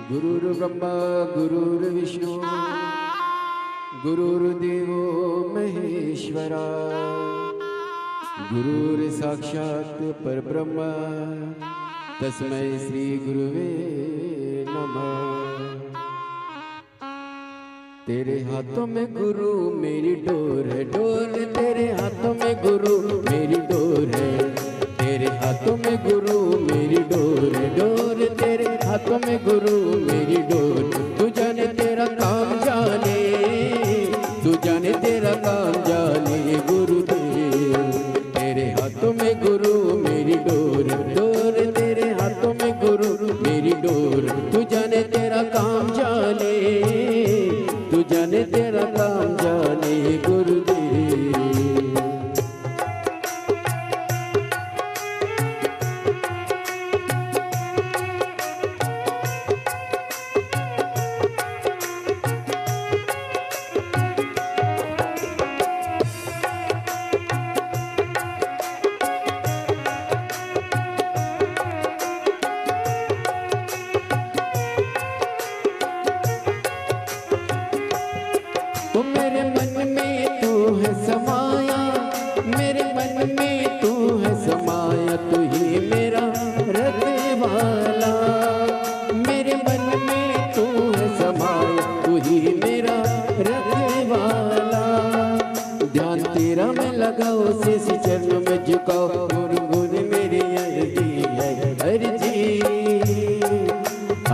गुरुर्ब्रह्मा गुरुर्विष्णु गुरुर्देवो महेश्वरा गुरुर्साक्षात् परब्रह्म तस्मै श्री गुरुवे नमः। तेरे हाथों में गुरु मेरी डोर है, डोर तेरे हाथों में गुरु मेरी डोर है, तेरे हाथों में गुरु मेरी डोर है, डोर तेरे हाथों में गुरु मेरी डोर। तू जाने तेरा काम जाने, तू जाने तेरा काम जाने गुरुदेव। तेरे हाथों में गुरु मेरी डोर, डोर तेरे हाथों में गुरु मेरी डोर। तू जाने तेरा काम जाने, तू जाने तेरा काम जाने गुरुदेव। तो मेरे मन में तू है समाया, मेरे मन में तू है समाया, तू ही मेरा रखवाला। मेरे मन में तू है समाया, तू ही मेरा रखवाला। ध्यान तेरा मैं लगाओ, शीश चरणों में झुकाओ, गुरु गुरु मेरी अर्जी है अर्जी।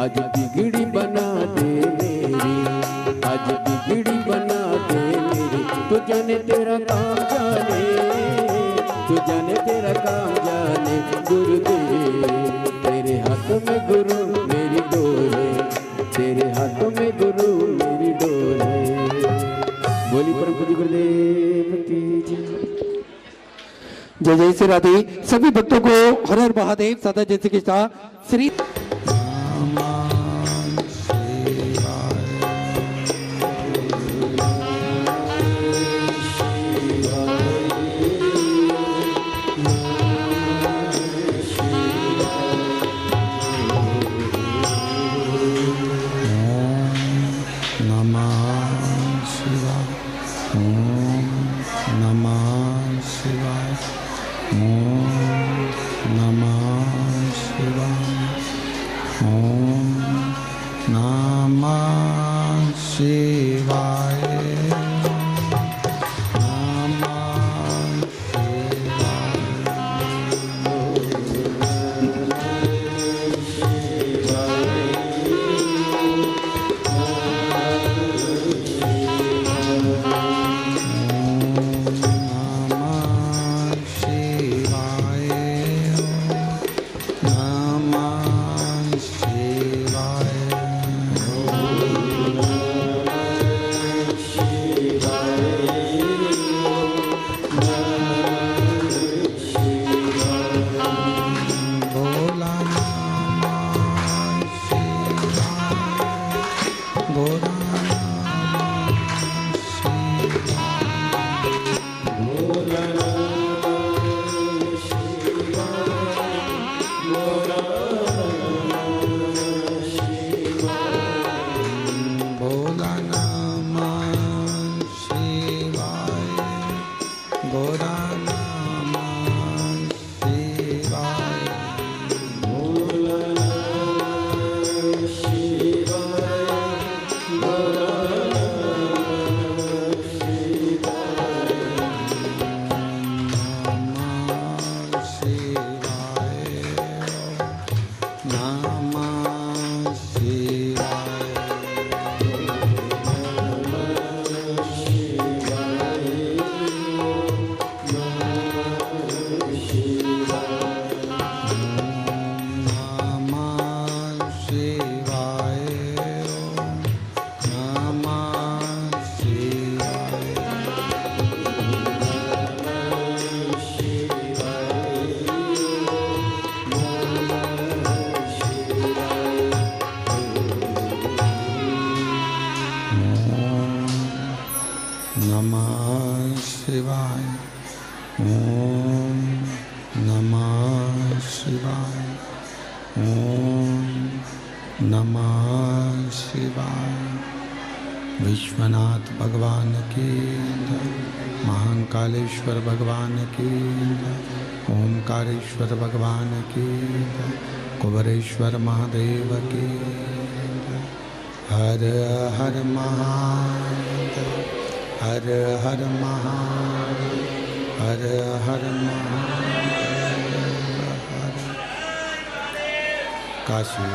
आज बिगड़ी बना दे मेरी, आज बिगड़ी बना दे मेरी। तू जाने तेरा काम जाने, तू जाने तेरा काम जाने गुरुदेव। तेरे हाथों में गुरु मेरी डोर है, तेरे हाथों में गुरु मेरी डोर है। बोली परम पूज्य गुरुदेव की जय। जय जय श्री राधे। सभी भक्तों को हर हर महादेव सदा जय श्री कृष्ण। श्री नमः शिवाय। ओम नमः शिवाय। विश्वनाथ भगवान की जय। महाकालेश्वर भगवान की जय। ओमकारेश्वर भगवान की जय। कुबेरेश्वर महादेव की जय। हर हर महादेव, हर हर महादेव, हर हर महादेव। हर काशी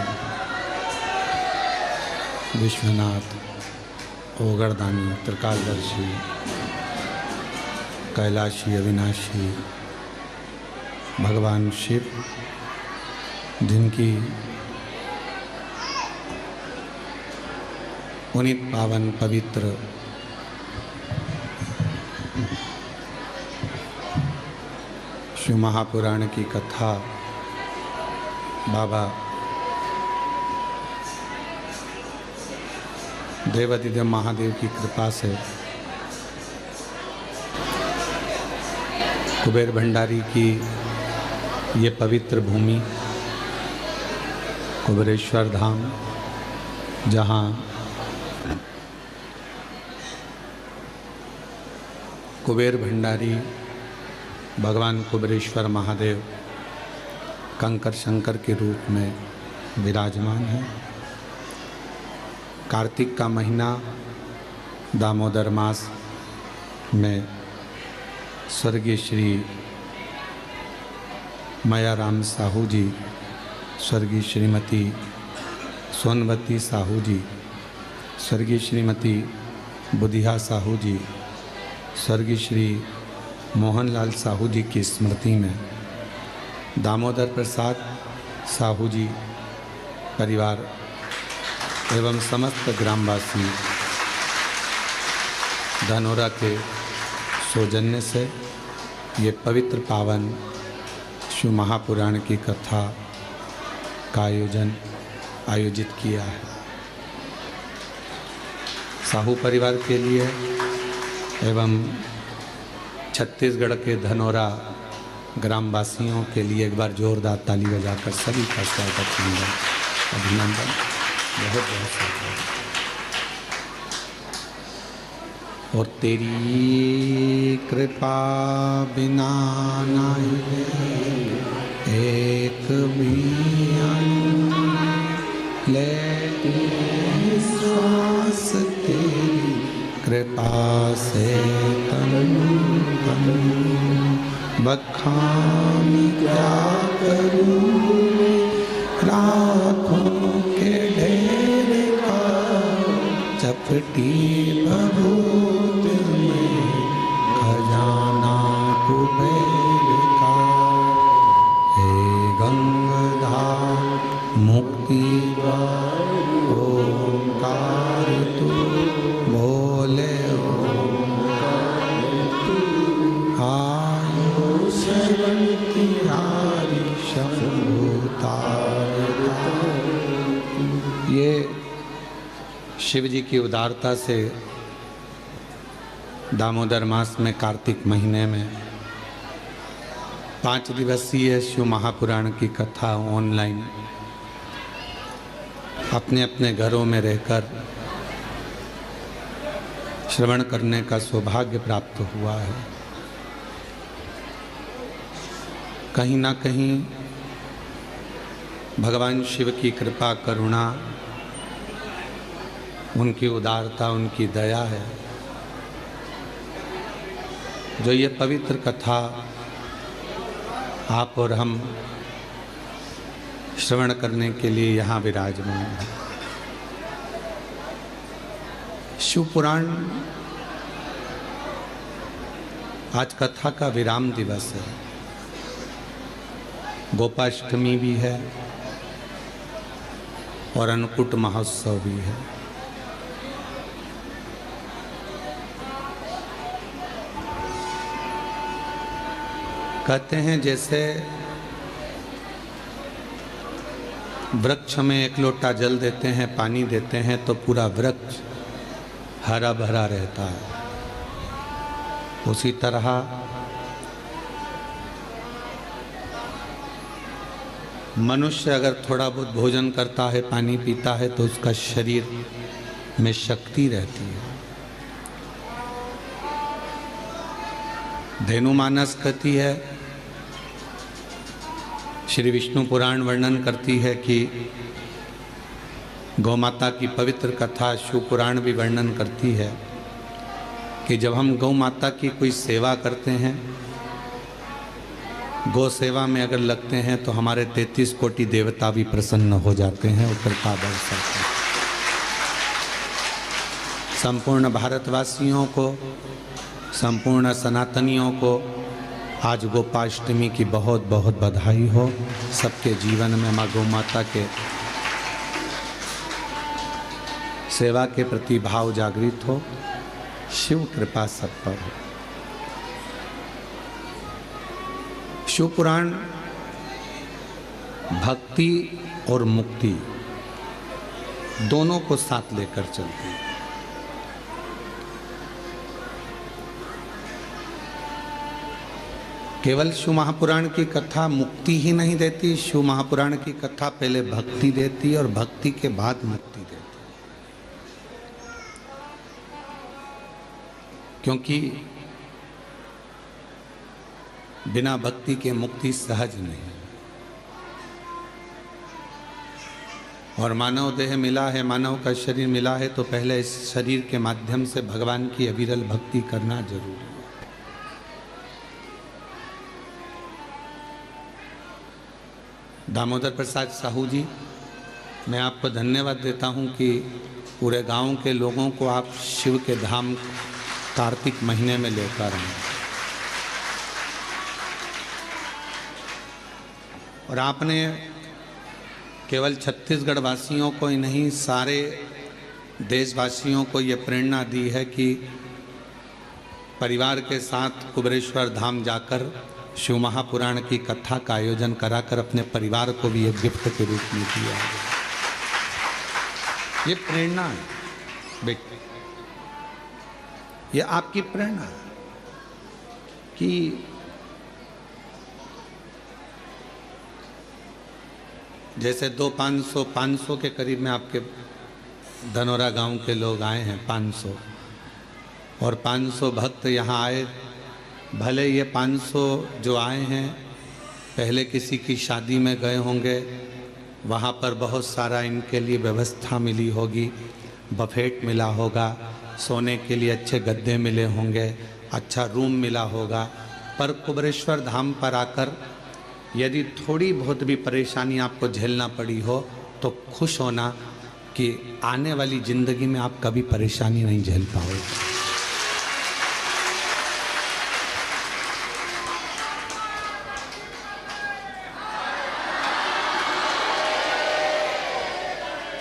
विश्वनाथ ओगरदानी त्रिकालदर्शी कैलाशी अविनाशी भगवान शिव, जिनकी पुनीत पावन पवित्र शिव महापुराण की कथा बाबा देवादिदेव महादेव की कृपा से कुबेर भंडारी की ये पवित्र भूमि कुबेरेश्वर धाम, जहाँ कुबेर भंडारी भगवान कुबेरेश्वर महादेव कंकर शंकर के रूप में विराजमान है। कार्तिक का महीना दामोदर मास में स्वर्गीय श्री मायाराम साहू जी, स्वर्गीय श्रीमती सोनवती साहू जी, स्वर्गीय श्रीमती बुधिया साहू जी, स्वर्गीय श्री मोहनलाल साहू जी की स्मृति में दामोदर प्रसाद साहू जी परिवार एवं समस्त ग्रामवासी धनौरा के सौजन्य से ये पवित्र पावन शिव महापुराण की कथा का आयोजित किया है। साहू परिवार के लिए एवं छत्तीसगढ़ के धनौरा ग्रामवासियों के लिए एक बार जोरदार ताली बजाकर सभी का स्वागत करूँगा। अभिनंदन, बहुत बहुत स्वागत। और तेरी कृपा बिना नहीं एक भी लेते श्वास तेरी कृपा से तन बखान क्या करूँ रातों के ढेर का चपटी भभूत में खजाना कुबेर का। हे गंगाधार मुक्ति द्वार ओंकार तू बोले ये शिव जी की उदारता से दामोदर मास में कार्तिक महीने में 5 दिवसीय शिव महापुराण की कथा ऑनलाइन अपने अपने घरों में रहकर श्रवण करने का सौभाग्य प्राप्त हुआ है। कहीं ना कहीं भगवान शिव की कृपा करुणा, उनकी उदारता, उनकी दया है जो ये पवित्र कथा आप और हम श्रवण करने के लिए यहाँ विराजमान है। शिव पुराण आज कथा का विराम दिवस है, गोपाष्टमी भी है और अन्नकूट महोत्सव भी है। कहते हैं जैसे वृक्ष में एक लोटा जल देते हैं, पानी देते हैं तो पूरा वृक्ष हरा भरा रहता है, उसी तरह मनुष्य अगर थोड़ा बहुत भोजन करता है, पानी पीता है, तो उसका शरीर में शक्ति रहती है। धेनुमानस कहती है, श्री विष्णु पुराण वर्णन करती है कि गौ माता की पवित्र कथा शिव पुराण भी वर्णन करती है कि जब हम गौ माता की कोई सेवा करते हैं, गौ सेवा में अगर लगते हैं, तो हमारे 33 कोटि देवता भी प्रसन्न हो जाते हैं और कृपा बरसाते हैं। संपूर्ण भारतवासियों को, संपूर्ण सनातनियों को आज गोपाष्टमी की बहुत बहुत बधाई हो। सबके जीवन में माँ गौ माता के सेवा के प्रति भाव जागृत हो। शिव कृपा सब पर हो। शिव पुराण भक्ति और मुक्ति दोनों को साथ लेकर चलती है। केवल शिव महापुराण की कथा मुक्ति ही नहीं देती, शिव महापुराण की कथा पहले भक्ति देती है और भक्ति के बाद मुक्ति देती है। क्योंकि बिना भक्ति के मुक्ति सहज नहीं। और मानव देह मिला है, मानव का शरीर मिला है, तो पहले इस शरीर के माध्यम से भगवान की अविरल भक्ति करना जरूरी है। दामोदर प्रसाद साहू जी, मैं आपको धन्यवाद देता हूं कि पूरे गांव के लोगों को आप शिव के धाम कार्तिक महीने में लेकर आए। और आपने केवल छत्तीसगढ़ वासियों को ही नहीं, सारे देशवासियों को ये प्रेरणा दी है कि परिवार के साथ कुबेरेश्वर धाम जाकर शिव महापुराण की कथा का आयोजन कराकर अपने परिवार को भी एक गिफ्ट के रूप में दिया है। ये प्रेरणा है बेटे, ये आपकी प्रेरणा है कि जैसे 500 के करीब में आपके धनौरा गांव के लोग आए हैं, 500, और 500 भक्त यहाँ आए। भले ये 500 जो आए हैं पहले किसी की शादी में गए होंगे, वहाँ पर बहुत सारा इनके लिए व्यवस्था मिली होगी, बफेट मिला होगा, सोने के लिए अच्छे गद्दे मिले होंगे, अच्छा रूम मिला होगा। पर कुबेरेश्वर धाम पर आकर यदि थोड़ी बहुत भी परेशानी आपको झेलना पड़ी हो, तो खुश होना कि आने वाली ज़िंदगी में आप कभी परेशानी नहीं झेल पाओगे।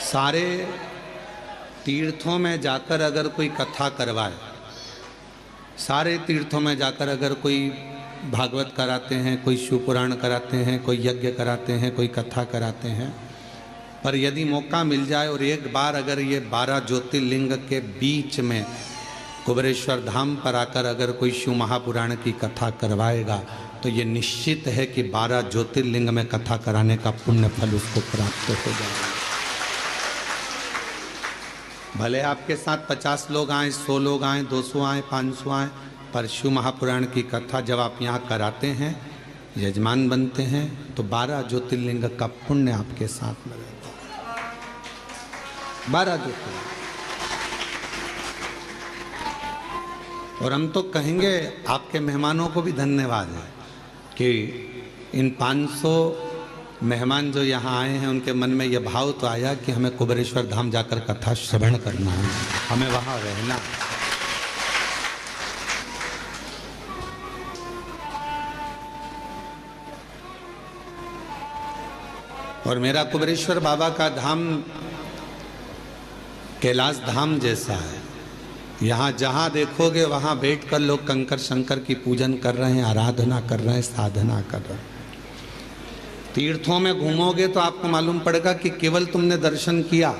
सारे तीर्थों में जाकर अगर कोई कथा करवाए, सारे तीर्थों में जाकर अगर कोई भागवत कराते हैं, कोई शिव पुराण कराते हैं, कोई यज्ञ कराते हैं, कोई कथा कराते हैं, पर यदि मौका मिल जाए और एक बार अगर ये 12 ज्योतिर्लिंग के बीच में कुबेरेश्वर धाम पर आकर अगर कोई शिव महापुराण की कथा करवाएगा, तो ये निश्चित है कि 12 ज्योतिर्लिंग में कथा कराने का पुण्य फल उसको प्राप्त हो जाएगा। भले आपके साथ 50 लोग आए, 100 लोग आए, 200 आए, 500 आए, पर शिव महापुराण की कथा जब आप यहाँ कराते हैं, यजमान बनते हैं, तो 12 ज्योतिर्लिंग का पुण्य आपके साथ में रहता है। 12 ज्योतिर्लिंग। और हम तो कहेंगे आपके मेहमानों को भी धन्यवाद है कि इन 500 मेहमान जो यहाँ आए हैं, उनके मन में यह भाव तो आया कि हमें कुबेरेश्वर धाम जाकर कथा श्रवण करना है, हमें वहाँ रहना है। और मेरा कुबेरेश्वर बाबा का धाम कैलाश धाम जैसा है। यहाँ जहाँ देखोगे वहाँ बैठकर लोग कंकर शंकर की पूजन कर रहे हैं, आराधना कर रहे हैं, साधना कर रहे हैं। तीर्थों में घूमोगे तो आपको मालूम पड़ेगा कि केवल तुमने दर्शन किया,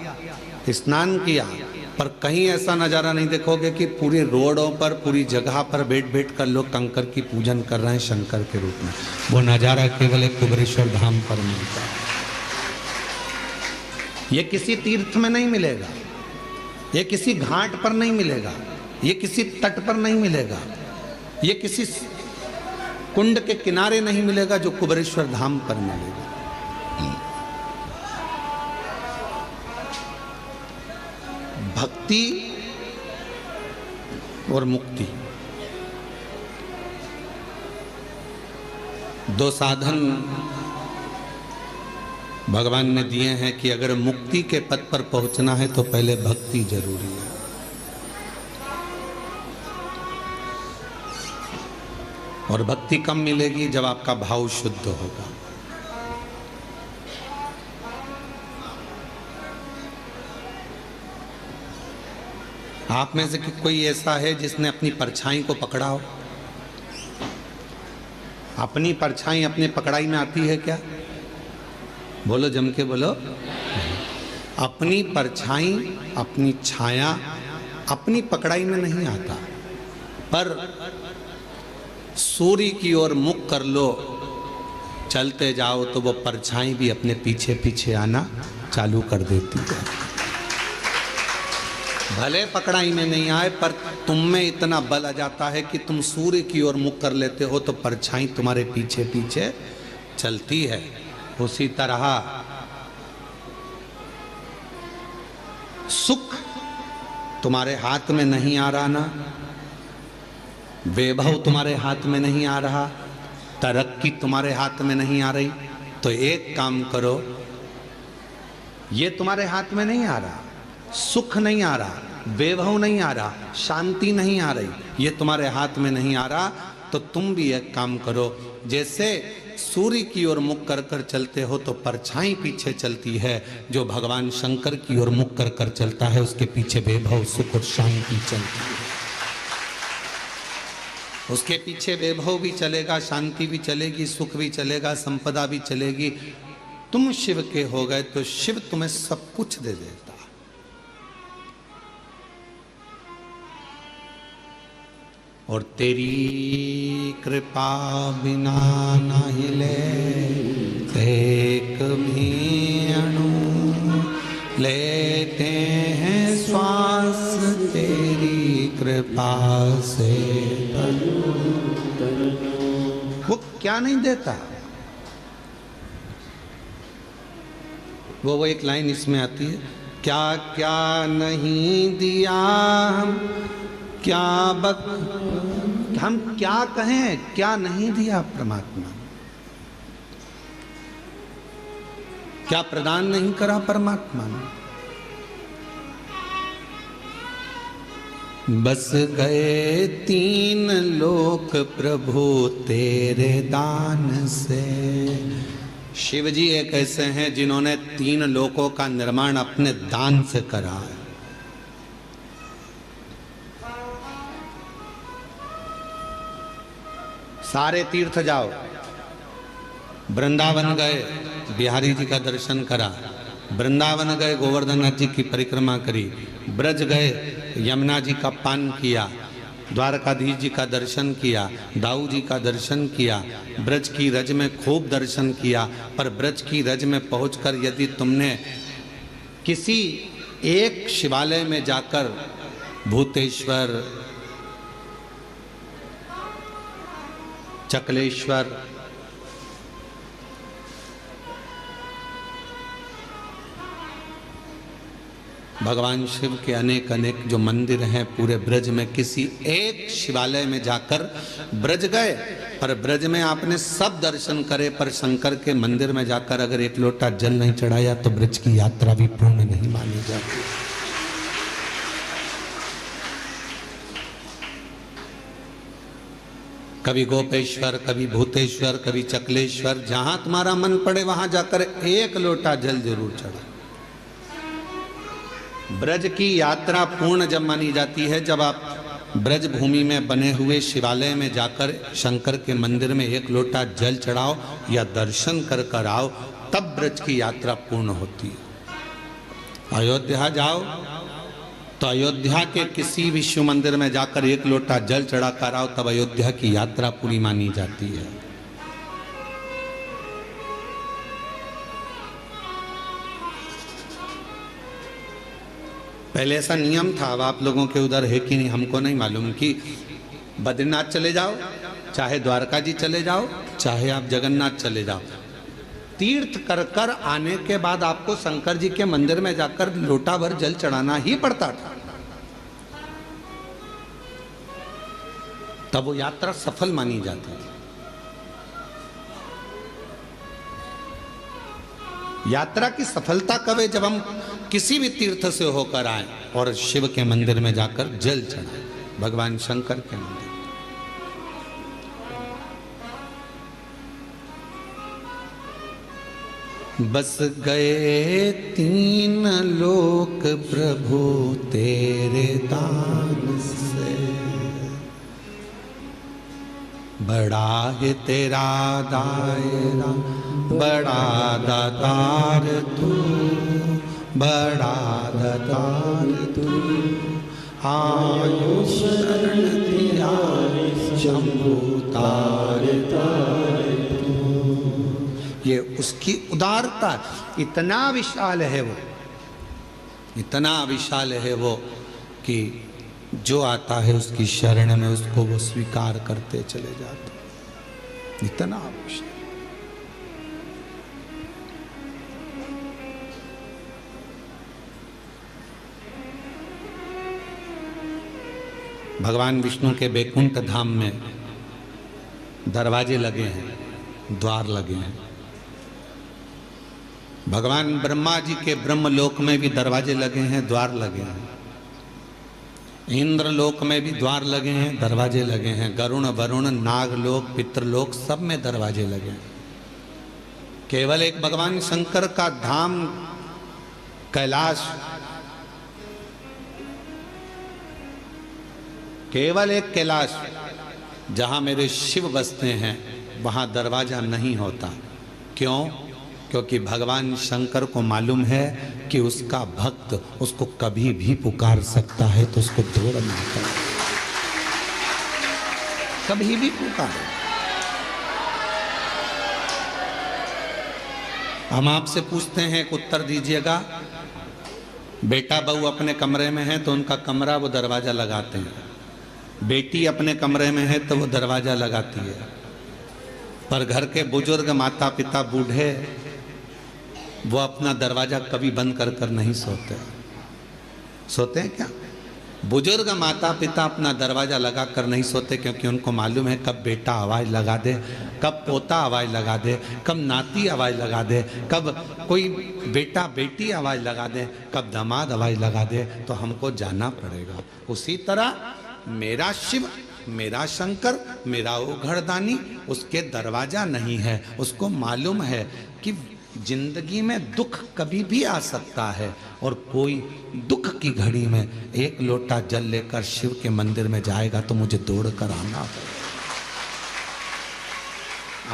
स्नान किया, पर कहीं ऐसा नज़ारा नहीं देखोगे कि पूरी रोडों पर, पूरी जगह पर बैठ बैठ कर लोग कंकर की पूजन कर रहे हैं शंकर के रूप में। वो नज़ारा केवल एक कुबेरेश्वर धाम पर मिलता है। ये किसी तीर्थ में नहीं मिलेगा, ये किसी घाट पर नहीं मिलेगा, ये किसी तट पर नहीं मिलेगा, ये किसी कुंड के किनारे नहीं मिलेगा, जो कुबेरेश्वर धाम पर मिलेगा। भक्ति और मुक्ति दो साधन भगवान ने दिए हैं कि अगर मुक्ति के पद पर पहुंचना है तो पहले भक्ति जरूरी है। और भक्ति कम मिलेगी जब आपका भाव शुद्ध होगा। आप में से कोई ऐसा है जिसने अपनी परछाई को पकड़ा हो? अपनी परछाई अपने पकड़ाई में आती है क्या? बोलो, जम के बोलो। अपनी परछाई, अपनी छाया अपनी पकड़ाई में नहीं आता, पर सूर्य की ओर मुख कर लो, चलते जाओ तो वो परछाई भी अपने पीछे पीछे आना चालू कर देती है। भले पकड़ाई में नहीं आए, पर तुम में इतना बल आ जाता है कि तुम सूर्य की ओर मुख कर लेते हो तो परछाई तुम्हारे पीछे पीछे चलती है। उसी तरह सुख तुम्हारे हाथ में नहीं आ रहा ना, वैभव तुम्हारे हाथ में नहीं आ रहा, तरक्की तुम्हारे हाथ में नहीं आ रही, तो एक काम करो, ये तुम्हारे हाथ में नहीं आ रहा, सुख नहीं आ रहा, वैभव नहीं आ रहा, शांति नहीं आ रही, ये तुम्हारे हाथ में नहीं आ रहा, तो तुम भी एक काम करो। जैसे सूर्य की ओर मुख कर कर चलते हो तो परछाई पीछे चलती है, जो भगवान शंकर की ओर मुख कर कर चलता है उसके पीछे वैभव, सुख और शांति चलती है। उसके पीछे वैभव भी चलेगा, शांति भी चलेगी, सुख भी चलेगा, संपदा भी चलेगी। तुम शिव के हो गए तो शिव तुम्हें सब कुछ दे देता। और तेरी कृपा बिना न हिले एक भी अणु, लेते हैं श्वास तेरी कृपा से। वो क्या नहीं देता? वो एक लाइन इसमें आती है, क्या क्या नहीं दिया हम, क्या हम क्या कहें, क्या नहीं दिया परमात्मा, क्या प्रदान नहीं करा परमात्मा ने। बस गए 3 लोक प्रभु तेरे दान से। शिव जी एक ऐसे हैं जिन्होंने 3 लोकों का निर्माण अपने दान से करा है। सारे तीर्थ जाओ, वृंदावन गए, बिहारी जी का दर्शन करा, वृंदावन गए, गोवर्धन नाथ जी की परिक्रमा करी, ब्रज गए, यमुना जी का पान किया, द्वारकाधीश जी का दर्शन किया, दाऊ जी का दर्शन किया, ब्रज की रज में खूब दर्शन किया। पर ब्रज की रज में पहुंचकर यदि तुमने किसी एक शिवालय में जाकर भूतेश्वर, चकलेश्वर, भगवान शिव के अनेक अनेक जो मंदिर हैं पूरे ब्रज में, किसी एक शिवालय में जाकर ब्रज गए, पर ब्रज में आपने सब दर्शन करे, पर शंकर के मंदिर में जाकर अगर एक लोटा जल नहीं चढ़ाया तो ब्रज की यात्रा भी पूर्ण नहीं मानी जाती। कभी गोपेश्वर, कभी भूतेश्वर, कभी चकलेश्वर, जहां तुम्हारा मन पड़े वहां जाकर एक लोटा जल जरूर चढ़ा। ब्रज की यात्रा पूर्ण जब मानी जाती है जब आप ब्रज भूमि में बने हुए शिवालय में जाकर शंकर के मंदिर में एक लोटा जल चढ़ाओ या दर्शन कर कर आओ, तब ब्रज की यात्रा पूर्ण होती है। अयोध्या जाओ, तो अयोध्या के किसी भी शिव मंदिर में जाकर एक लोटा जल चढ़ा कर आओ, तब अयोध्या की यात्रा पूरी मानी जाती है। पहले ऐसा नियम था, अब आप लोगों के उधर है कि नहीं हमको नहीं मालूम, कि बद्रीनाथ चले जाओ, चाहे द्वारका जी चले जाओ, चाहे आप जगन्नाथ चले जाओ, तीर्थ कर कर आने के बाद आपको शंकर जी के मंदिर में जाकर लोटा भर जल चढ़ाना ही पड़ता था, तब वो यात्रा सफल मानी जाती थी। यात्रा की सफलता कब है? जब हम किसी भी तीर्थ से होकर आए और शिव के मंदिर में जाकर जल चढ़ाए, भगवान शंकर के मंदिर। बस गए तीन लोक प्रभु तेरे दान से, बड़ा है तेरा दायरा, बड़ा दातार तू, बड़ा दातार तू, आयु शरण दिया शंभु तार तार तू। ये उसकी उदारता, इतना विशाल है वो, इतना विशाल है वो कि जो आता है उसकी शरण में उसको वो स्वीकार करते चले जाते, इतना विशाल। भगवान विष्णु के बैकुंठ धाम में दरवाजे लगे हैं, द्वार लगे हैं। भगवान ब्रह्मा जी के ब्रह्मलोक में भी दरवाजे लगे हैं, द्वार लगे हैं। इंद्रलोक में भी द्वार लगे हैं, दरवाजे लगे हैं। गरुण वरुण नागलोक पितृलोक सब में दरवाजे लगे हैं। केवल एक भगवान शंकर का धाम कैलाश, केवल एक कैलाश जहां मेरे शिव बसते हैं वहां दरवाजा नहीं होता। क्यों? क्योंकि भगवान शंकर को मालूम है कि उसका भक्त उसको कभी भी पुकार सकता है, तो उसको दौड़ना पड़े, कभी भी पुकारे। हम आपसे पूछते हैं, एक उत्तर दीजिएगा। बेटा बहू अपने कमरे में है तो उनका कमरा वो दरवाजा लगाते हैं, बेटी अपने कमरे में है तो वो दरवाजा लगाती है, पर घर के बुजुर्ग माता पिता बूढ़े वो अपना दरवाजा कभी बंद कर कर नहीं सोते। सोते हैं क्या? बुजुर्ग माता पिता अपना दरवाजा लगा कर नहीं सोते, क्योंकि उनको मालूम है कब बेटा आवाज़ लगा दे, कब पोता आवाज़ लगा दे, कब नाती आवाज़ लगा दे, कब कोई बेटा बेटी आवाज़ लगा दे, कब दामाद आवाज़ लगा दे, तो हमको जाना पड़ेगा। उसी तरह मेरा शिव, मेरा शंकर, मेरा वो घरदानी, उसके दरवाजा नहीं है। उसको मालूम है कि जिंदगी में दुख कभी भी आ सकता है, और कोई दुख की घड़ी में एक लोटा जल लेकर शिव के मंदिर में जाएगा तो मुझे दौड़ कर आना पड़ेगा,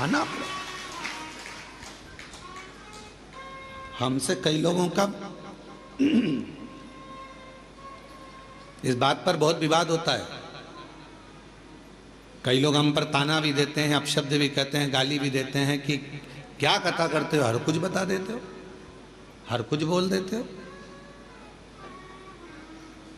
आना पड़ेगा। हमसे कई लोगों का इस बात पर बहुत विवाद होता है। कई लोग हम पर ताना भी देते हैं, अपशब्द भी कहते हैं, गाली भी देते हैं कि क्या कथा करते हो, हर कुछ बता देते हो, हर कुछ बोल देते हो।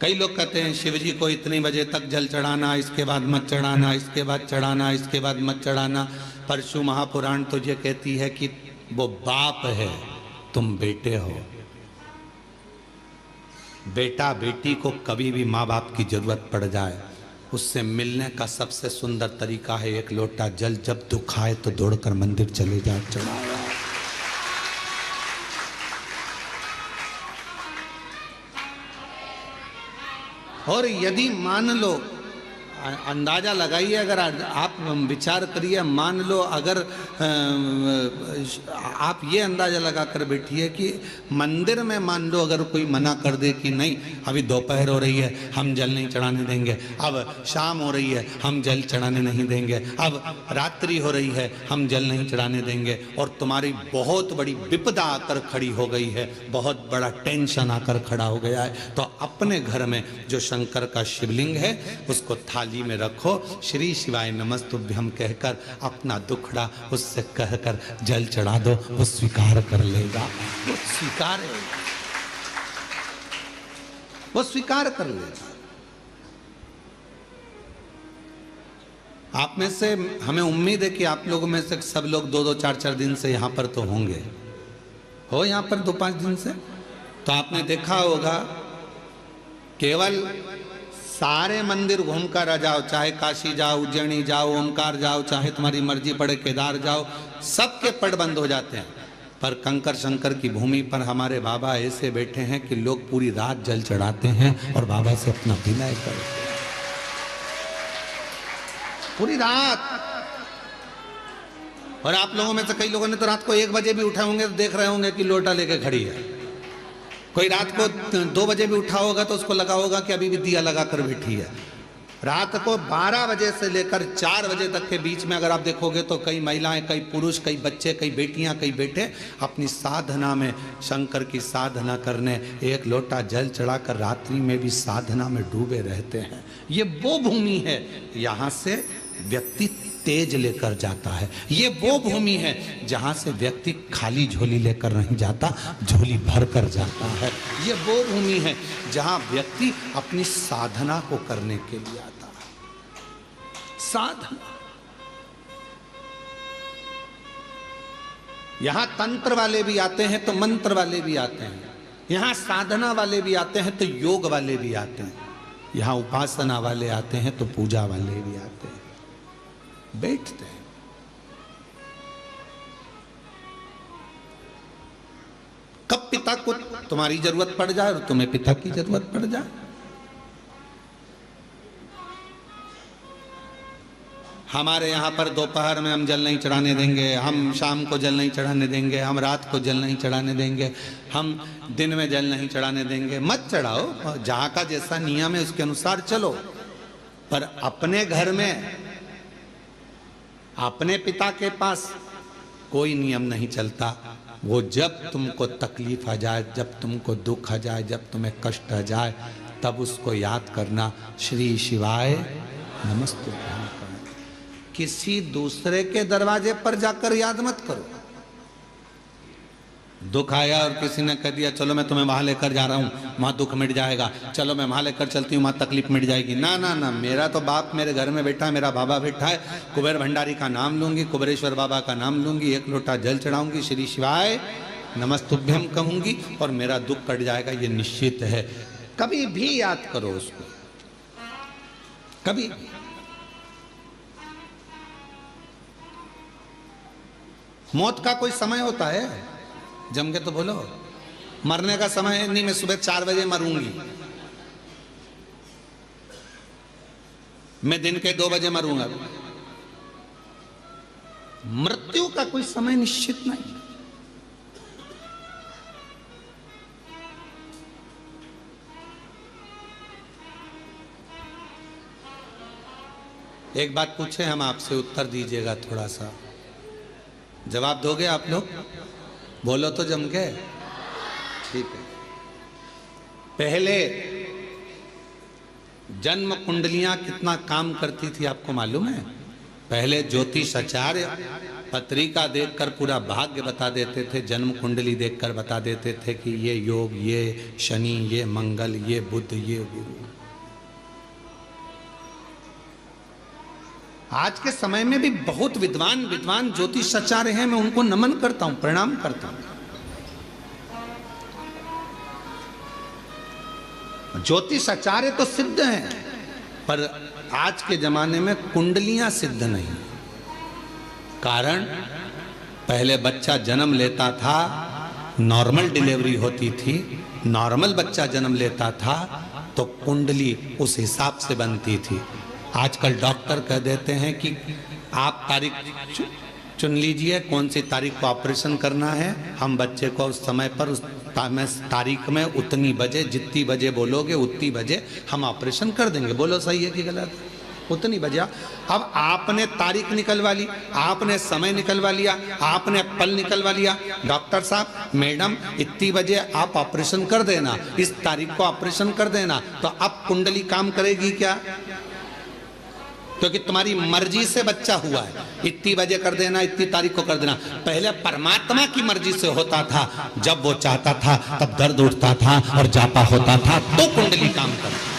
कई लोग कहते हैं शिव जी को इतने बजे तक जल चढ़ाना, इसके बाद मत चढ़ाना, इसके बाद चढ़ाना, इसके बाद मत चढ़ाना। परशु महापुराण तो ये कहती है कि वो बाप है, तुम बेटे हो। बेटा बेटी को कभी भी माँ बाप की जरूरत पड़ जाए, उससे मिलने का सबसे सुंदर तरीका है एक लोटा जल। जब दुख आए तो दौड़कर मंदिर चले जाओ, चढ़ाओ। और यदि मान लो अंदाजा लगाइए, अगर आप विचार करिए, मान लो अगर आप ये अंदाजा लगा कर बैठिए कि मंदिर में मान लो अगर कोई मना कर दे कि नहीं अभी दोपहर हो रही है हम जल नहीं चढ़ाने देंगे, अब शाम हो रही है हम जल चढ़ाने नहीं देंगे, अब रात्रि हो रही है हम जल नहीं चढ़ाने देंगे, और तुम्हारी बहुत बड़ी विपदा आकर खड़ी हो गई है, बहुत बड़ा टेंशन आकर खड़ा हो गया है, तो अपने घर में जो शंकर का शिवलिंग है उसको थाली में रखो, श्री शिवाय नमस्तुभ्यम कहकर अपना दुखड़ा उससे कहकर जल चढ़ा दो, वो स्वीकार कर लेगा, वो स्वीकार है, वो स्वीकार कर लेगा। आप में से हमें उम्मीद है कि आप लोगों में से सब लोग 2-2, 4-4 दिन से यहां पर तो होंगे, हो यहां पर 2-5 दिन से, तो आपने देखा होगा केवल सारे मंदिर घूम कर आ जाओ, चाहे काशी जाओ, उज्जैनी जाओ, ओमकार जाओ, चाहे तुम्हारी मर्जी पड़े केदार जाओ, सबके पट बंद हो जाते हैं, पर कंकर शंकर की भूमि पर हमारे बाबा ऐसे बैठे हैं कि लोग पूरी रात जल चढ़ाते हैं और बाबा से अपना विनय करते हैं पूरी रात। और आप लोगों में से कई लोगों ने तो रात को 1 बजे भी उठे होंगे तो देख रहे होंगे कि लोटा लेके खड़ी है, कोई रात को 2 बजे भी उठा होगा तो उसको लगा होगा कि अभी भी दिया लगा कर बैठी है। रात को 12 बजे से लेकर 4 बजे तक के बीच में अगर आप देखोगे तो कई महिलाएं, कई पुरुष, कई बच्चे, कई बेटियां, कई बेटे अपनी साधना में, शंकर की साधना करने 1 लोटा जल चढ़ाकर रात्रि में भी साधना में डूबे रहते हैं। ये वो भूमि है, यहाँ से व्यक्ति तेज लेकर जाता है, ये वो भूमि है जहां से व्यक्ति खाली झोली लेकर नहीं जाता, झोली भर कर जाता है। ये वो भूमि है जहां व्यक्ति अपनी साधना को करने के लिए आता है। साधना, यहां तंत्र वाले भी आते हैं तो मंत्र वाले भी आते हैं, यहां साधना वाले भी आते हैं तो योग वाले भी आते हैं, यहां उपासना वाले आते हैं तो पूजा वाले भी आते हैं, बैठते हैं। कब पिता को तुम्हारी जरूरत पड़ जाए और तुम्हें पिता की जरूरत पड़ जाए। हमारे यहां पर दोपहर में हम जल नहीं चढ़ाने देंगे, हम शाम को जल नहीं चढ़ाने देंगे, हम रात को जल नहीं चढ़ाने देंगे, हम दिन में जल नहीं चढ़ाने देंगे। मत चढ़ाओ, जहां का जैसा नियम है उसके अनुसार चलो, पर अपने घर में, अपने पिता के पास कोई नियम नहीं चलता। वो जब तुमको तकलीफ आ जाए, जब तुमको दुख आ जाए, जब तुम्हें कष्ट आ जाए, तब उसको याद करना, श्री शिवाय नमस्तुभ्यम करना। किसी दूसरे के दरवाजे पर जाकर याद मत करो। दुख आया और किसी ने कह दिया चलो मैं तुम्हें वहां लेकर जा रहा हूं, वहां दुख मिट जाएगा, चलो मैं वहां लेकर चलती हूं, वहां तकलीफ मिट जाएगी। ना ना ना, मेरा तो बाप मेरे घर में बैठा है, मेरा बाबा बैठा है, कुबेर भंडारी का नाम लूंगी, कुबेरेश्वर बाबा का नाम लूंगी, 1 लोटा जल चढ़ाऊंगी, श्री शिवाय नमस्तुभ्यम कहूंगी और मेरा दुख कट जाएगा, ये निश्चित है। कभी भी याद करो उसको, कभी। मौत का कोई समय होता है? जम के तो बोलो, मरने का समय है नहीं, मैं सुबह 4 बजे मरूंगी, मैं दिन के 2 बजे मरूंगा। मृत्यु का कोई समय निश्चित नहीं। एक बात पूछे हम आपसे, उत्तर दीजिएगा, थोड़ा सा जवाब दोगे आप लोग? बोलो तो जम के। ठीक है। पहले जन्म कुंडलियां कितना काम करती थी आपको मालूम है? पहले ज्योतिष आचार्य पत्रिका देखकर पूरा भाग्य बता देते थे, जन्म कुंडली देखकर बता देते थे कि ये योग, ये शनि, ये मंगल, ये बुध, ये गुरु। आज के समय में भी बहुत विद्वान ज्योतिष आचार्य हैं, मैं उनको नमन करता हूं, प्रणाम करता हूं। ज्योतिष आचार्य तो सिद्ध हैं, पर आज के जमाने में कुंडलियां सिद्ध नहीं। कारण पहले बच्चा जन्म लेता था, नॉर्मल डिलीवरी होती थी, नॉर्मल बच्चा जन्म लेता था तो कुंडली उस हिसाब से बनती थी। आजकल डॉक्टर कह देते हैं कि आप तारीख चुन लीजिए कौन सी तारीख को ऑपरेशन करना है, हम बच्चे को उस समय पर उस तारीख में उतनी बजे, जितनी बजे बोलोगे उतनी बजे हम ऑपरेशन कर देंगे। बोलो सही है कि गलत? उतनी बजे। अब आपने तारीख निकलवा ली, आपने समय निकलवा लिया, आपने पल निकलवा लिया, डॉक्टर साहब मैडम इतनी बजे आप ऑपरेशन कर देना, इस तारीख को ऑपरेशन कर देना, तो अब कुंडली काम करेगी क्या? क्योंकि तुम्हारी मर्जी से बच्चा हुआ है, इतनी बजे कर देना, इतनी तारीख को कर देना। पहले परमात्मा की मर्जी से होता था, जब वो चाहता था तब दर्द उठता था और जापा होता था तो कुंडली काम करती,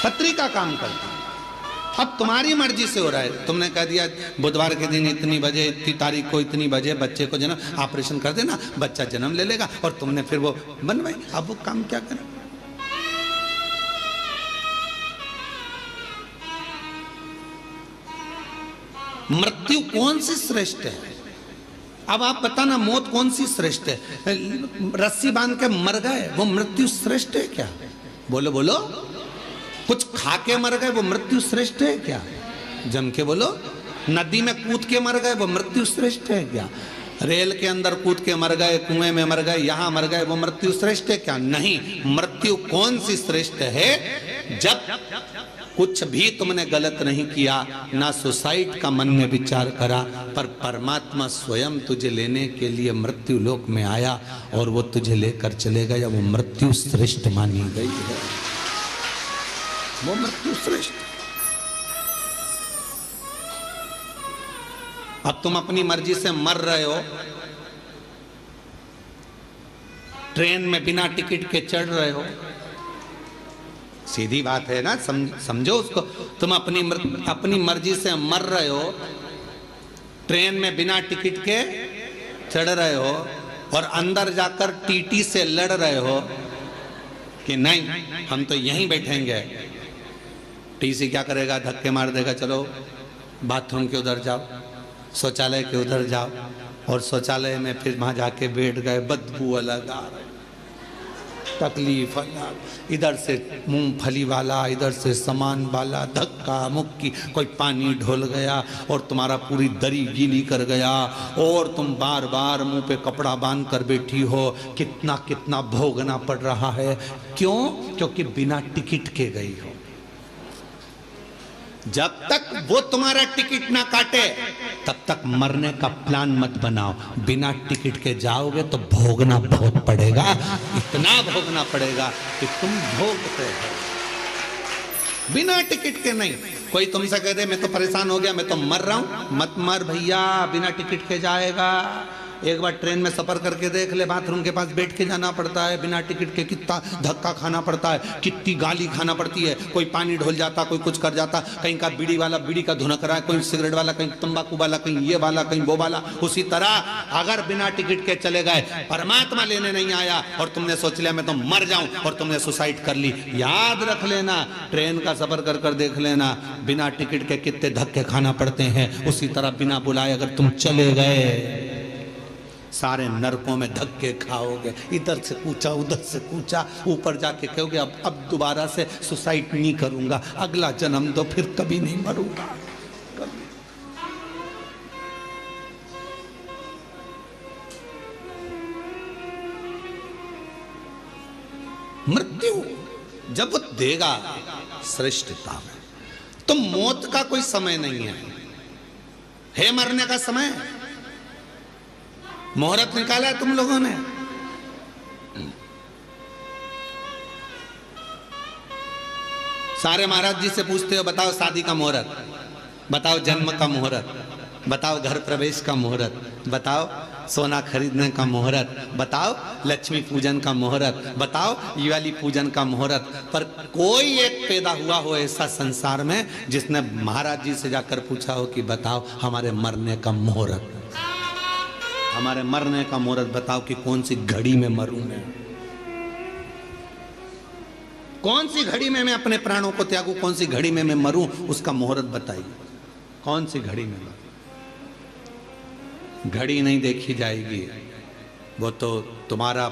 पत्रिका काम करती। अब तुम्हारी मर्जी से हो रहा है, तुमने कह दिया बुधवार के दिन इतनी बजे, इतनी तारीख को इतनी बजे बच्चे को जन्म ऑपरेशन कर देना, बच्चा जन्म ले लेगा, और तुमने फिर वो बनवाई। अब वो काम क्या करें? मृत्यु कौन सी श्रेष्ठ है? अब आप बताना, मौत कौन सी श्रेष्ठ है? रस्सी बांध के मर गए, वो मृत्यु श्रेष्ठ है क्या? बोलो बोलो। कुछ खा के मर गए, वो मृत्यु श्रेष्ठ है क्या? जम के बोलो। नदी में कूद के मर गए, वो मृत्यु श्रेष्ठ है क्या? रेल के अंदर कूद के मर गए, कुएं में मर गए, यहां मर गए, वो मृत्यु श्रेष्ठ है क्या? नहीं। मृत्यु कौन सी श्रेष्ठ है? जब कुछ भी तुमने गलत नहीं किया, ना सुसाइड का मन में विचार करा, पर परमात्मा स्वयं तुझे लेने के लिए मृत्यु लोक में आया और वो तुझे लेकर चले गया, वो मृत्यु श्रेष्ठ मानी गई है, वो मृत्यु श्रेष्ठ। अब तुम अपनी मर्जी से मर रहे हो, ट्रेन में बिना टिकट के चढ़ रहे हो, सीधी बात है ना, समझो उसको। तुम अपनी मर्जी से मर रहे हो, ट्रेन में बिना टिकट के चढ़ रहे हो, और अंदर जाकर टीटी से लड़ रहे हो कि नहीं हम तो यहीं बैठेंगे। टीसी क्या करेगा? धक्के मार देगा, चलो बाथरूम के उधर जाओ, शौचालय के उधर जाओ, और शौचालय में फिर वहां जाके बैठ गए, बदबू अलग आ रही, तकलीफ अलग, इधर से मूंगफली वाला, इधर से सामान वाला, धक्का मुक्की, कोई पानी ढोल गया और तुम्हारा पूरी दरी गीली कर गया, और तुम बार बार मुंह पे कपड़ा बांध कर बैठी हो। कितना कितना भोगना पड़ रहा है। क्यों? क्योंकि बिना टिकट के गई हो। जब तक वो तुम्हारा टिकट ना काटे तब तक मरने का प्लान मत बनाओ। बिना टिकट के जाओगे तो भोगना बहुत पड़ेगा, इतना भोगना पड़ेगा कि तुम भोगते हो। बिना टिकट के नहीं। कोई तुमसे कह दे मैं तो परेशान हो गया, मैं तो मर रहा हूं, मत मर भैया, बिना टिकट के जाएगा। एक बार ट्रेन में सफर करके देख ले, बाथरूम के पास बैठ के जाना पड़ता है बिना टिकट के, कितना धक्का खाना पड़ता है, कितनी गाली खाना पड़ती है। कोई पानी ढोल जाता, कोई कुछ कर जाता, कहीं का बीड़ी वाला बीड़ी का धुनक रहा है, कोई सिगरेट वाला, कहीं तंबाकू वाला, कहीं ये वाला, कहीं वो वाला। उसी तरह अगर बिना टिकट के चले गए, परमात्मा लेने नहीं आया और तुमने सोच लिया मैं तो मर जाऊं और तुमने सुसाइड कर ली, याद रख लेना, ट्रेन का सफर कर कर देख लेना, बिना टिकट के कितने धक्के खाना पड़ते हैं। उसी तरह बिना बुलाए अगर तुम चले गए, सारे नरकों में धक्के खाओगे, इधर से कूचा उधर से कूचा, ऊपर जाके कहोगे अब दोबारा से सुसाइड नहीं करूंगा, अगला जन्म दो, फिर कभी नहीं मरूंगा। मृत्यु जब वो देगा श्रेष्ठता में, तो मौत का कोई समय नहीं है मरने का समय। मुहूर्त निकाला है तुम लोगों ने, सारे महाराज जी से पूछते हो बताओ शादी का मुहूर्त, बताओ जन्म का मुहूर्त, बताओ घर प्रवेश का मुहूर्त, बताओ सोना खरीदने का मुहूर्त, बताओ लक्ष्मी पूजन का मुहूर्त, बताओ दिवाली पूजन का मुहूर्त। पर कोई एक पैदा हुआ हो ऐसा संसार में जिसने महाराज जी से जाकर पूछा हो कि बताओ हमारे मरने का मुहूर्त, हमारे मरने का मुहूर्त बताओ कि कौन सी घड़ी में मरूं मैं, कौन सी घड़ी में मैं अपने प्राणों को त्यागूं, कौन सी घड़ी में मैं मरूं, उसका मुहूर्त बताइए। कौन सी घड़ी में मरूं? घड़ी नहीं देखी जाएगी, वो तो तुम्हारा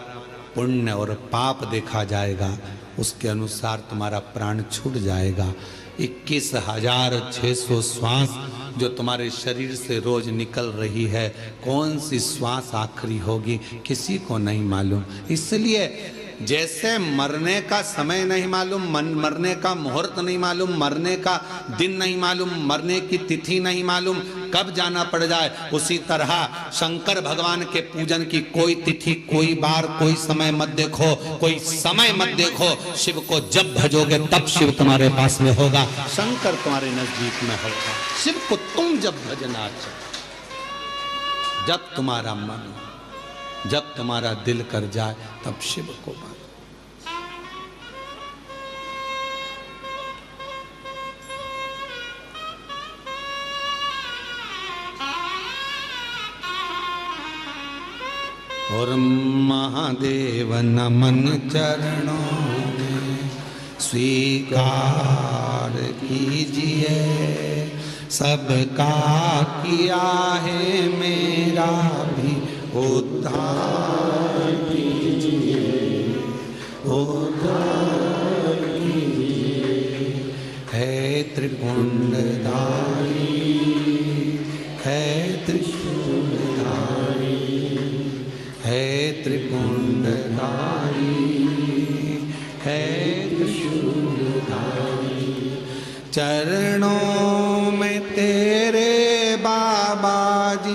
पुण्य और पाप देखा जाएगा। उसके अनुसार तुम्हारा प्राण छूट जाएगा। 21,600 श्वास जो तुम्हारे शरीर से रोज निकल रही है, कौन सी श्वास आखिरी होगी किसी को नहीं मालूम। इसलिए जैसे मरने का समय नहीं मालूम, मरने का मुहूर्त नहीं मालूम, मरने का दिन नहीं मालूम, मरने की तिथि नहीं मालूम, कब जाना पड़ जाए, उसी तरह शंकर भगवान के पूजन की कोई तिथि, कोई बार, कोई समय मत देखो, कोई समय मत देखो। शिव को जब भजोगे तब शिव तुम्हारे पास में होगा, शंकर तुम्हारे नजदीक में होगा। शिव को तुम जब भजना चाहो, जब तुम्हारा मन, जब तुम्हारा दिल कर जाए, तब शिव को भजो। और महादेव नमन चरणों में स्वीकार कीजिए, सबका किया है मेरा भी उद्धार कीजिए, उद्धार कीजिए। है त्रिपुंडधारी, है त्रिशूलधारी, है त्रिपुंडधारी, है त्रिशूलधारी। चरणों में तेरे बाबा जी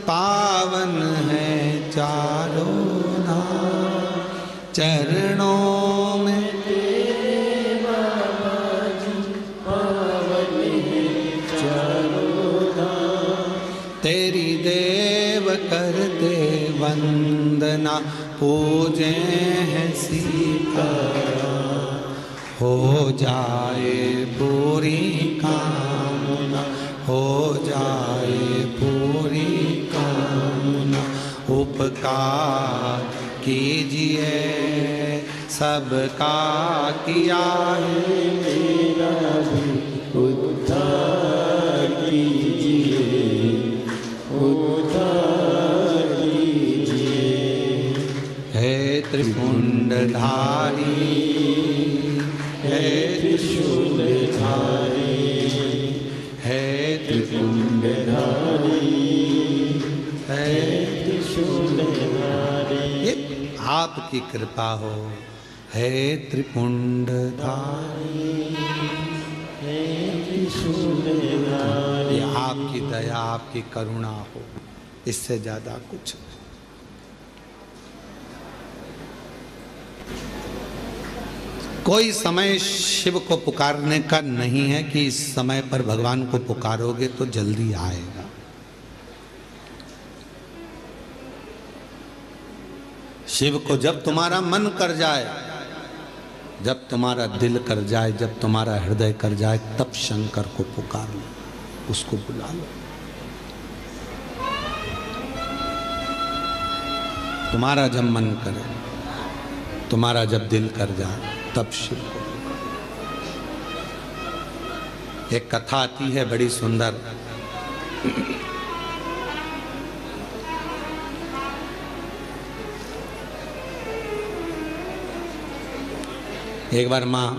पावन है चारों धाम, चरणों में तेरे बाबा जी पावन है चारों धाम। तेरी देव करते वंदना, पूजे हैं सीताराम, हो जाए पूरी कामना, हो जाए पूरी कामना। उपकार कीजिए, सबका किया है मेरा भी उद्धार कीजिए, उद्धार कीजिए। है त्रिपुंडधारी, है त्रिशूलधारी, है त्रिपुंडधारी, है त्रिशूलधारी। ये आपकी कृपा हो, है त्रिपुंडधारी, है त्रिशूलधारी। ये आपकी दया, आपकी करुणा हो, इससे ज्यादा कुछ नहीं। कोई समय शिव को पुकारने का नहीं है कि इस समय पर भगवान को पुकारोगे तो जल्दी आएगा। शिव को जब तुम्हारा मन कर जाए, जब तुम्हारा दिल कर जाए, जब तुम्हारा हृदय कर जाए, तब शंकर को पुकार लो, उसको बुला लो। तुम्हारा जब मन करे, तुम्हारा जब दिल कर जाए, तब शिव को। एक कथा आती है बड़ी सुंदर। एक बार माँ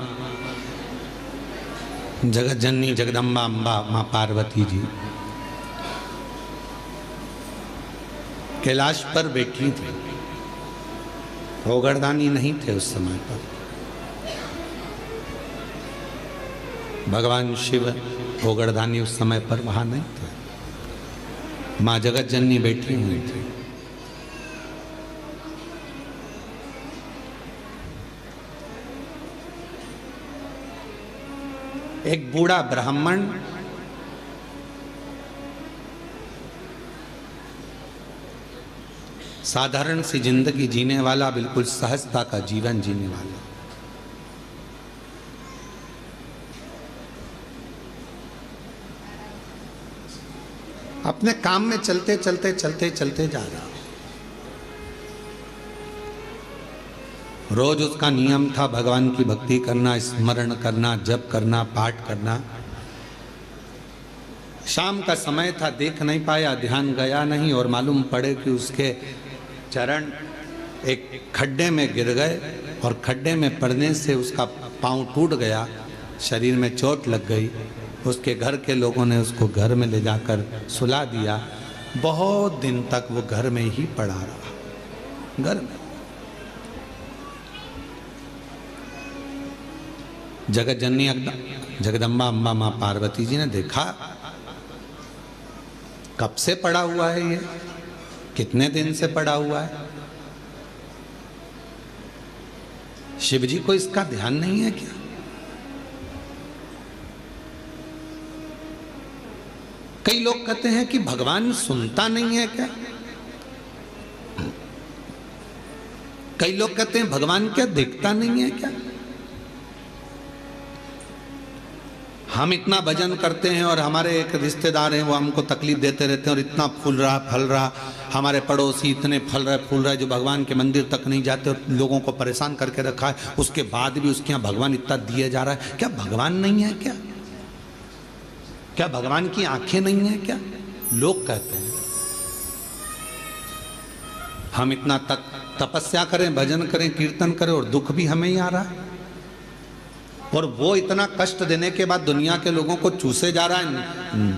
जगत जननी जगदम्बा अम्बा माँ पार्वती जी कैलाश पर बैठी थी। भोगरदानी नहीं थे उस समय पर। भगवान शिव भोगरदानी उस समय पर वहां नहीं थे। माँ जगत जननी बैठी हुई थी। एक बूढ़ा ब्राह्मण साधारण सी जिंदगी जीने वाला, बिल्कुल सहजता का जीवन जीने वाला, अपने काम में चलते चलते चलते चलते जा रहा। रोज उसका नियम था भगवान की भक्ति करना, स्मरण करना, जप करना, पाठ करना। शाम का समय था, देख नहीं पाया, ध्यान गया नहीं और मालूम पड़े कि उसके चरण एक खड्डे में गिर गए और खड्डे में पड़ने से उसका पाँव टूट गया, शरीर में चोट लग गई। उसके घर के लोगों ने उसको घर में ले जाकर सुला दिया। बहुत दिन तक वो घर में ही पड़ा रहा, घर में। जगत जननी जगदम्बा अम्बा माँ पार्वती जी ने देखा कब से पड़ा हुआ है ये, कितने दिन से पड़ा हुआ है। शिव जी को इसका ध्यान नहीं है क्या? कई लोग कहते हैं कि भगवान सुनता नहीं है क्या? कई लोग कहते हैं भगवान क्या देखता नहीं है क्या? हम इतना भजन करते हैं और हमारे एक रिश्तेदार हैं वो हमको तकलीफ देते रहते हैं और इतना फूल रहा फल रहा, हमारे पड़ोसी इतने फल रहे फूल रहे जो भगवान के मंदिर तक नहीं जाते और लोगों को परेशान करके रखा है, उसके बाद भी उसके यहाँ भगवान इतना दिया जा रहा है। क्या भगवान नहीं है क्या? क्या भगवान की आंखें नहीं है क्या? लोग कहते हैं। हम इतना तपस्या करें, भजन करें, कीर्तन करें और दुख भी हमें ही आ रहा है। और वो इतना कष्ट देने के बाद दुनिया के लोगों को चूसे जा रहा है,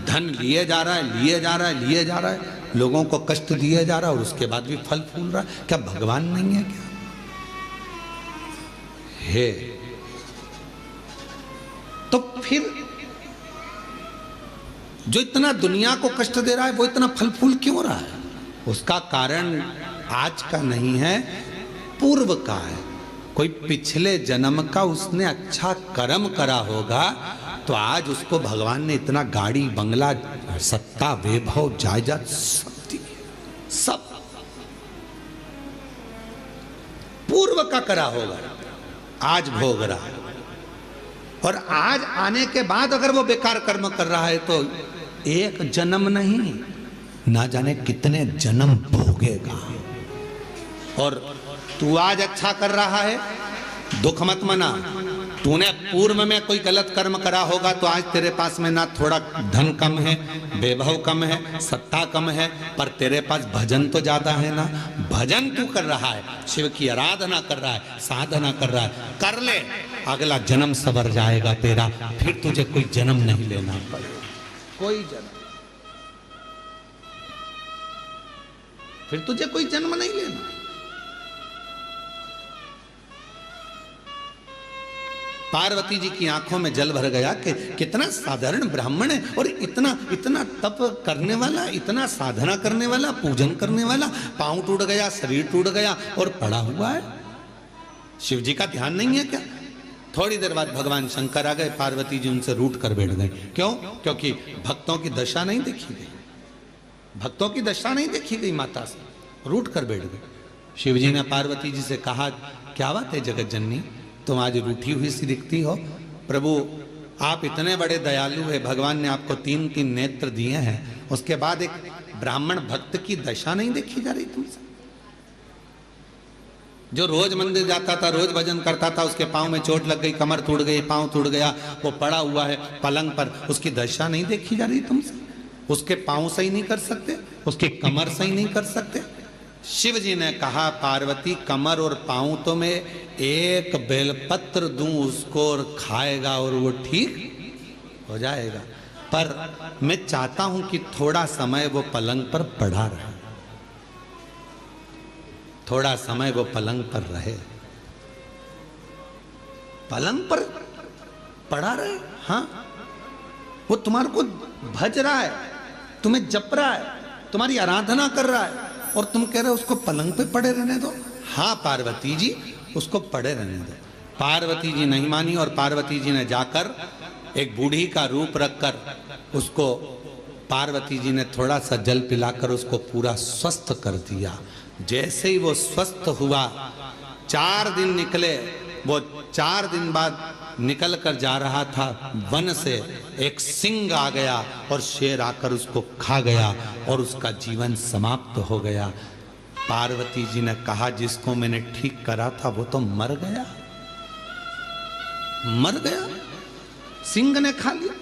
धन लिए जा रहा है, लिए जा रहा है, लिए जा रहा है, लोगों को कष्ट दिए जा रहा है और उसके बाद भी फल फूल रहा है। क्या भगवान नहीं है क्या? है तो फिर जो इतना दुनिया को कष्ट दे रहा है वो इतना फल फूल क्यों रहा है? उसका कारण आज का नहीं है, पूर्व का है। कोई पिछले जन्म का उसने अच्छा कर्म करा होगा तो आज उसको भगवान ने इतना गाड़ी बंगला सत्ता वैभव जायदाद सब पूर्व का करा होगा, आज भोग रहा है। और आज आने के बाद अगर वो बेकार कर्म कर रहा है तो एक जन्म नहीं ना जाने कितने जन्म भोगेगा। और तू आज अच्छा कर रहा है, दुख मत मना। तूने पूर्व में कोई गलत कर्म करा होगा तो आज तेरे पास में ना थोड़ा धन कम है, वैभव कम है, सत्ता कम है, पर तेरे पास भजन तो ज्यादा है ना। भजन तू कर रहा है, शिव की आराधना कर रहा है, साधना कर रहा है, कर ले, अगला जन्म सवर जाएगा तेरा। फिर तुझे कोई जन्म नहीं लेना पड़ेगा, कोई जन्म, फिर तुझे कोई जन्म नहीं लेना। पार्वती जी की आंखों में जल भर गया कि कितना साधारण ब्राह्मण है और इतना इतना तप करने वाला, इतना साधना करने वाला, पूजन करने वाला, पांव टूट गया, शरीर टूट गया और पड़ा हुआ है। शिव जी का ध्यान नहीं है क्या? थोड़ी देर बाद भगवान शंकर आ गए, पार्वती जी उनसे रूठ कर बैठ गए। क्यों? क्योंकि भक्तों की दशा नहीं देखी गई, भक्तों की दशा नहीं देखी गई, माता से रूठ कर बैठ गए। शिव जी ने पार्वती जी से कहा, क्या बात है जगत जननी, तुम आज रूठी हुई सी दिखती हो। प्रभु आप इतने बड़े दयालु है, भगवान ने आपको 3-3 नेत्र दिए हैं, उसके बाद एक ब्राह्मण भक्त की दशा नहीं देखी जा रही तुमसे? जो रोज मंदिर जाता था, रोज भजन करता था, उसके पांव में चोट लग गई, कमर टूट गई, पांव टूट गया, वो पड़ा हुआ है पलंग पर, उसकी दशा नहीं देखी जा रही तुमसे? उसके पांव सही नहीं कर सकते, उसकी कमर सही नहीं कर सकते? शिव जी ने कहा, पार्वती कमर और पांव तो मैं एक बेलपत्र दूं उसको और खाएगा और वो ठीक हो जाएगा, पर मैं चाहता हूं कि थोड़ा समय वो पलंग पर पड़ा रहे, थोड़ा समय वो पलंग पर रहे, पलंग पर पड़ा रहे। हाँ, वो तुम्हारे को भज रहा है, तुम्हें जप रहा है, तुम्हारी आराधना कर रहा है और तुम कह रहे हो उसको पलंग पे पड़े रहने दो। हाँ पार्वती जी, उसको पड़े रहने दो। पार्वती जी नहीं मानी और पार्वती जी ने जाकर एक बूढ़ी का रूप रखकर उसको, पार्वती जी ने थोड़ा सा जल पिलाकर उसको पूरा स्वस्थ कर दिया। जैसे ही वो स्वस्थ हुआ, 4 दिन निकले, वो 4 दिन बाद निकल कर जा रहा था, वन से एक सिंह आ गया और शेर आकर उसको खा गया और उसका जीवन समाप्त हो गया। पार्वती जी ने कहा, जिसको मैंने ठीक करा था वो तो मर गया, मर गया, सिंह ने खा लिया,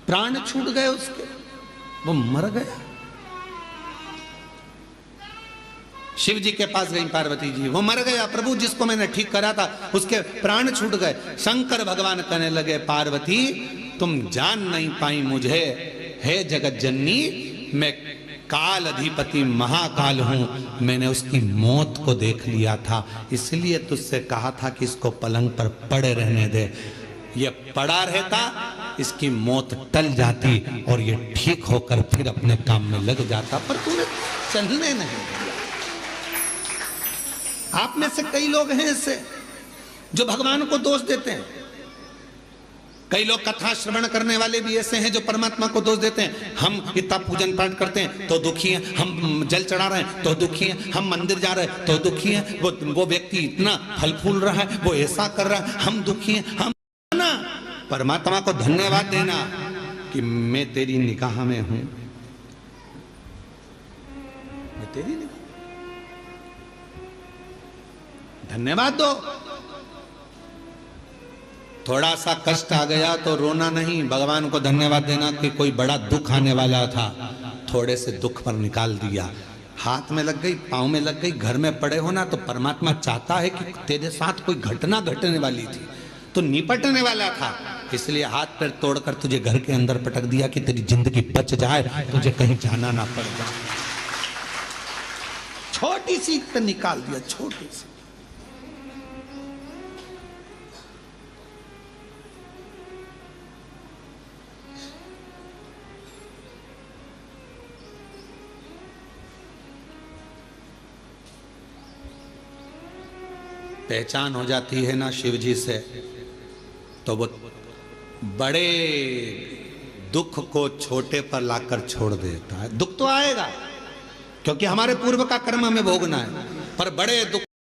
प्राण छूट गए उसके, वो मर गया। शिव जी के पास गई पार्वती जी, वो मर गया प्रभु, जिसको मैंने ठीक करा था उसके प्राण छूट गए। शंकर भगवान कहने लगे पार्वती तुम जान नहीं पाई मुझे, हे जगत जननी मैं काल अधिपति महाकाल हूं, मैंने उसकी मौत को देख लिया था, इसलिए तुझसे कहा था कि इसको पलंग पर पड़े रहने दे। ये पड़ा रहता इसकी मौत टल जाती और ये ठीक होकर फिर अपने काम में लग जाता, पर तूने चलने नहीं दिया। आप में से कई लोग हैं ऐसे जो भगवान को दोष देते हैं, कई लोग कथा श्रवण करने वाले भी ऐसे हैं जो परमात्मा को दोष देते हैं। हम इतना पूजन पाठ करते हैं तो दुखी हैं, हम जल चढ़ा रहे हैं तो दुखी हैं, हम मंदिर जा रहे हैं तो दुखी हैं, वो व्यक्ति इतना फल फूल रहा है, वो ऐसा कर रहा है, हम दुखी हैं। हम ना परमात्मा को धन्यवाद देना कि मैं तेरी निगाह में हूं, मैं तेरी निगाह, धन्यवाद दो। थोड़ा सा कष्ट आ गया तो रोना नहीं, भगवान को धन्यवाद देना कि कोई बड़ा दुख आने वाला था, थोड़े से दुख पर निकाल दिया। हाथ में लग गई, पांव में लग गई, घर में पड़े हो ना, तो परमात्मा चाहता है कि तेरे साथ कोई घटना घटने वाली थी तो निपटने वाला था, इसलिए हाथ पैर तोड़कर तुझे घर के अंदर पटक दिया कि तेरी जिंदगी बच जाए, तुझे कहीं जाना ना पड़ जाए। छोटी सी पे निकाल दिया, छोटी सी। पहचान हो जाती है ना शिव जी से, तो वो बड़े दुख को छोटे पर लाकर छोड़ देता है। दुख तो आएगा क्योंकि हमारे पूर्व का कर्म हमें भोगना है, पर बड़े दुख